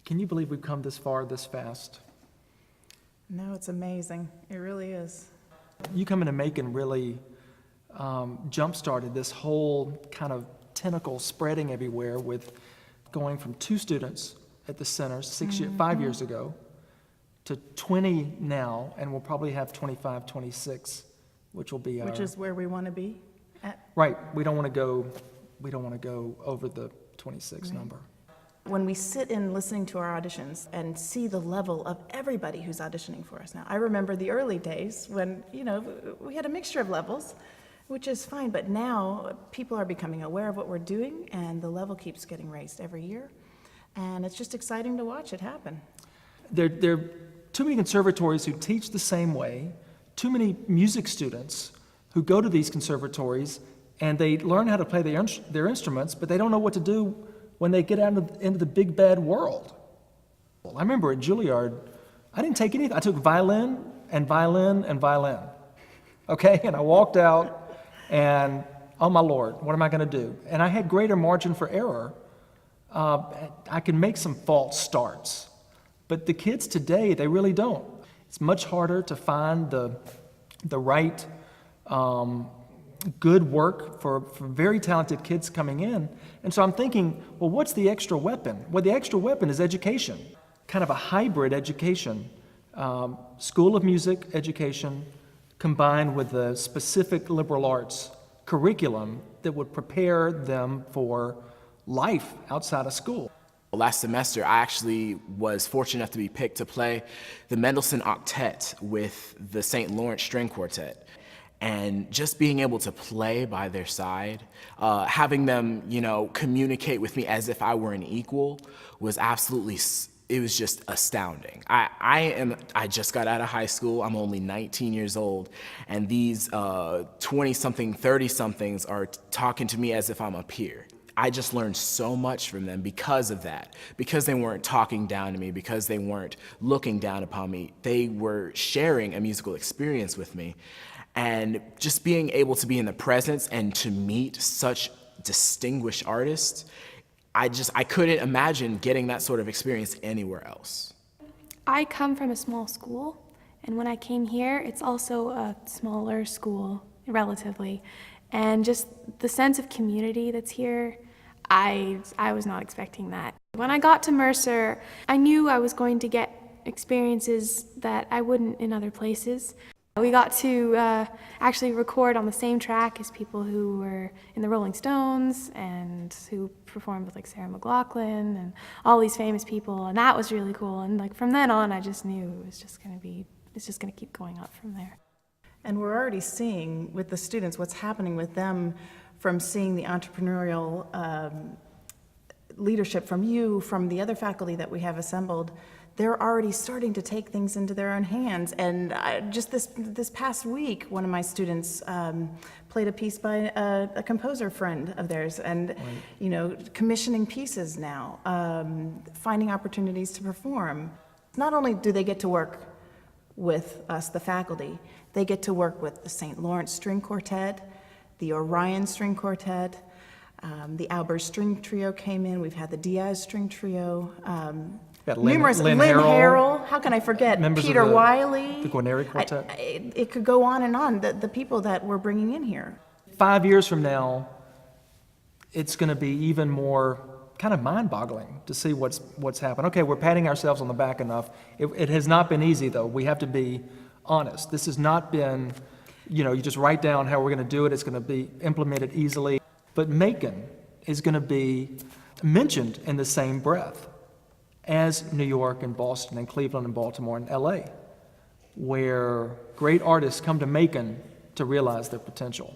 Can you believe we've come this far this fast? No, it's amazing. It really is. You coming to Macon really jump-started this whole kind of tentacle spreading everywhere with going from 2 students at the center 5 years ago to 20 now, and we'll probably have 25, 26, which will be Which is where we want to be at. Right. We don't want to go over the 26 number. When we sit in listening to our auditions and see the level of everybody who's auditioning for us now. I remember the early days when, we had a mixture of levels, which is fine, but now people are becoming aware of what we're doing, and the level keeps getting raised every year. And it's just exciting to watch it happen. There are too many conservatories who teach the same way, too many music students who go to these conservatories and they learn how to play their instruments, but they don't know what to do when they get out into the big bad world. I remember at Juilliard, I didn't take anything. I took violin and violin and violin, okay? And I walked out and, oh my Lord, what am I gonna do? And I had greater margin for error. I can make some false starts, but the kids today, they really don't. It's much harder to find the right good work for very talented kids coming in. And so I'm thinking, well, what's the extra weapon? Well, the extra weapon is education, kind of a hybrid education, School of Music education combined with the specific liberal arts curriculum that would prepare them for life outside of school. Last semester, I actually was fortunate enough to be picked to play the Mendelssohn Octet with the St. Lawrence String Quartet. And just being able to play by their side, having them, communicate with me as if I were an equal was absolutely, it was just astounding. I just got out of high school. I'm only 19 years old, and these 20-something, 30-somethings are talking to me as if I'm a peer. I just learned so much from them because of that, because they weren't talking down to me, because they weren't looking down upon me. They were sharing a musical experience with me. And just being able to be in the presence and to meet such distinguished artists, I couldn't imagine getting that sort of experience anywhere else. I come from a small school, and when I came here, it's also a smaller school, relatively. And just the sense of community that's here, I was not expecting that. When I got to Mercer, I knew I was going to get experiences that I wouldn't in other places. We got to actually record on the same track as people who were in the Rolling Stones and who performed with like Sarah McLachlan and all these famous people, and that was really cool. And like from then on, I just knew it's just gonna keep going up from there. And we're already seeing with the students what's happening with them from seeing the entrepreneurial leadership from you, from the other faculty that we have assembled. They're already starting to take things into their own hands. And just this past week, one of my students played a piece by a composer friend of theirs, and commissioning pieces now, finding opportunities to perform. Not only do they get to work with us, the faculty, they get to work with the St. Lawrence String Quartet, the Orion String Quartet, the Albert String Trio came in. We've had the Diaz String Trio. Numerous, Lynn Harrell, how can I forget? Peter Wiley. The Guarneri Quartet. It could go on and on, the people that we're bringing in here. 5 years from now, it's going to be even more kind of mind-boggling to see what's happened. Okay, we're patting ourselves on the back enough. It has not been easy, though. We have to be honest. This has not been, you just write down how we're going to do it. It's going to be implemented easily. But Macon is going to be mentioned in the same breath as New York and Boston and Cleveland and Baltimore and LA, where great artists come to Macon to realize their potential.